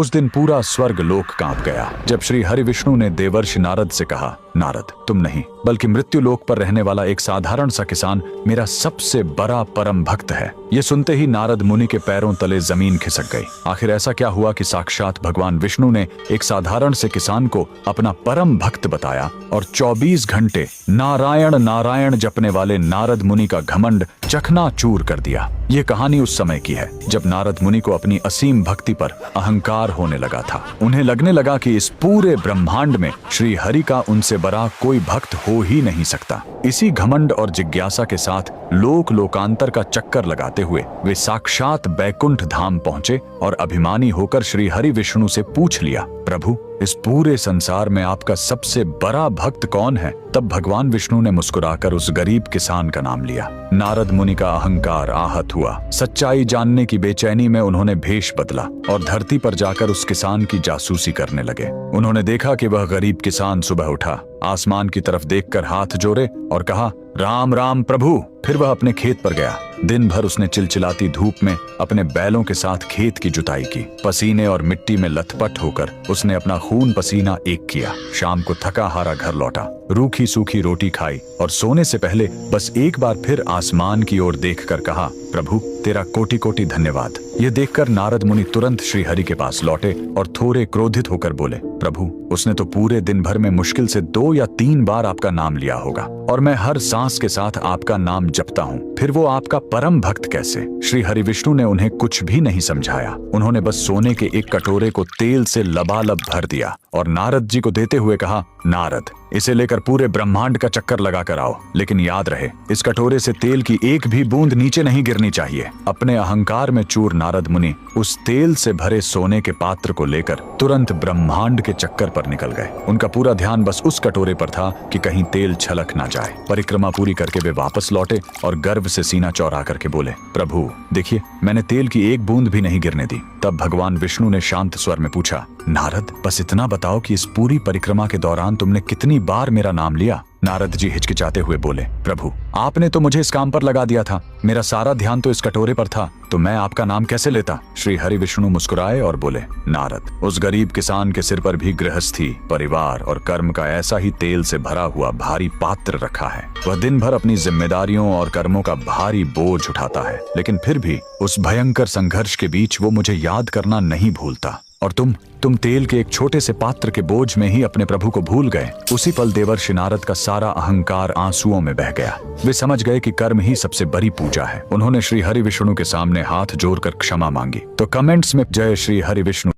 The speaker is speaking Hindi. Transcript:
उस दिन पूरा स्वर्ग लोक कांप गया जब श्री हरि विष्णु ने देवर्षि नारद से कहा, नारद, तुम नहीं बल्कि मृत्यु लोक पर रहने वाला एक साधारण सा किसान मेरा सबसे बड़ा परम भक्त है। ये सुनते ही नारद मुनि के पैरों तले जमीन खिसक गई। आखिर ऐसा क्या हुआ कि साक्षात भगवान विष्णु ने एक साधारण से किसान को अपना परम भक्त बताया और 24 घंटे नारायण नारायण जपने वाले नारद मुनि का घमंड चकनाचूर कर दिया। ये कहानी उस समय की है जब नारद मुनि को अपनी असीम भक्ति पर अहंकार होने लगा था। उन्हें लगने लगा कि इस पूरे ब्रह्मांड में श्री हरि का उनसे बड़ा कोई भक्त हो ही नहीं सकता। इसी घमंड और जिज्ञासा के साथ लोक लोकांतर का चक्कर लगाते हुए वे साक्षात बैकुंठ धाम पहुंचे और अभिमानी होकर श्री हरि विष्णु से पूछ लिया, प्रभु, इस पूरे संसार में आपका सबसे बड़ा भक्त कौन है? तब भगवान विष्णु ने मुस्कुराकर उस गरीब किसान का नाम लिया। नारद मुनि का अहंकार आहत हुआ। सच्चाई जानने की बेचैनी में उन्होंने भेष बदला और धरती पर जाकर उस किसान की जासूसी करने लगे। उन्होंने देखा कि वह गरीब किसान सुबह उठा, आसमान की तरफ देखकर हाथ जोड़े और कहा, राम राम प्रभु। फिर वह अपने खेत पर गया। दिन भर उसने चिलचिलाती धूप में अपने बैलों के साथ खेत की जुताई की। पसीने और मिट्टी में लथपथ होकर उसने अपना खून पसीना एक किया। शाम को थका हारा घर लौटा, रूखी सूखी रोटी खाई और सोने से पहले बस एक बार फिर आसमान की ओर देखकर कहा, प्रभु, तेरा कोटि कोटि धन्यवाद। ये देखकर नारद मुनि तुरंत श्री हरि के पास लौटे और थोड़े क्रोधित होकर बोले, प्रभु, उसने तो पूरे दिन भर में मुश्किल से 2 या 3 बार आपका नाम लिया होगा और मैं हर सांस के साथ आपका नाम जपता हूँ, फिर वो आपका परम भक्त कैसे? श्री हरि विष्णु ने उन्हें कुछ भी नहीं समझाया। उन्होंने बस सोने के एक कटोरे को तेल से लबालब भर दिया और नारद जी को देते हुए कहा, नारद, इसे लेकर पूरे ब्रह्मांड का चक्कर लगा कर आओ, लेकिन याद रहे, इस कटोरे से तेल की एक भी बूंद नीचे नहीं गिरनी चाहिए। अपने अहंकार में चूर नारद मुनि उस तेल से भरे सोने के पात्र को लेकर तुरंत ब्रह्मांड के चक्कर पर निकल गए। उनका पूरा ध्यान बस उस कटोरे पर था कि कहीं तेल छलक ना जाए। परिक्रमा पूरी करके वे वापस लौटे और गर्व से सीना चौड़ा करके बोले, प्रभु, देखिए, मैंने तेल की एक बूंद भी नहीं गिरने दी। तब भगवान विष्णु ने शांत स्वर में पूछा, नारद, बस इतना बताओ कि इस पूरी परिक्रमा के दौरान तुमने कितनी बार मेरा नाम लिया? नारद जी हिचकिचाते हुए बोले, प्रभु, आपने तो मुझे इस काम पर लगा दिया था, मेरा सारा ध्यान तो इस कटोरे पर था, तो मैं आपका नाम कैसे लेता? श्री हरि विष्णु मुस्कुराए और बोले, नारद, उस गरीब किसान के सिर पर भी गृहस्थी, परिवार और कर्म का ऐसा ही तेल से भरा हुआ भारी पात्र रखा है। वह दिन भर अपनी जिम्मेदारियों और कर्मों का भारी बोझ उठाता है, लेकिन फिर भी उस भयंकर संघर्ष के बीच वो मुझे याद करना नहीं भूलता। और तुम तेल के एक छोटे से पात्र के बोझ में ही अपने प्रभु को भूल गए। उसी पल देवर्षि नारद का सारा अहंकार आंसुओं में बह गया। वे समझ गए कि कर्म ही सबसे बड़ी पूजा है। उन्होंने श्री हरि विष्णु के सामने हाथ जोड़कर क्षमा मांगी। तो कमेंट्स में जय श्री हरि विष्णु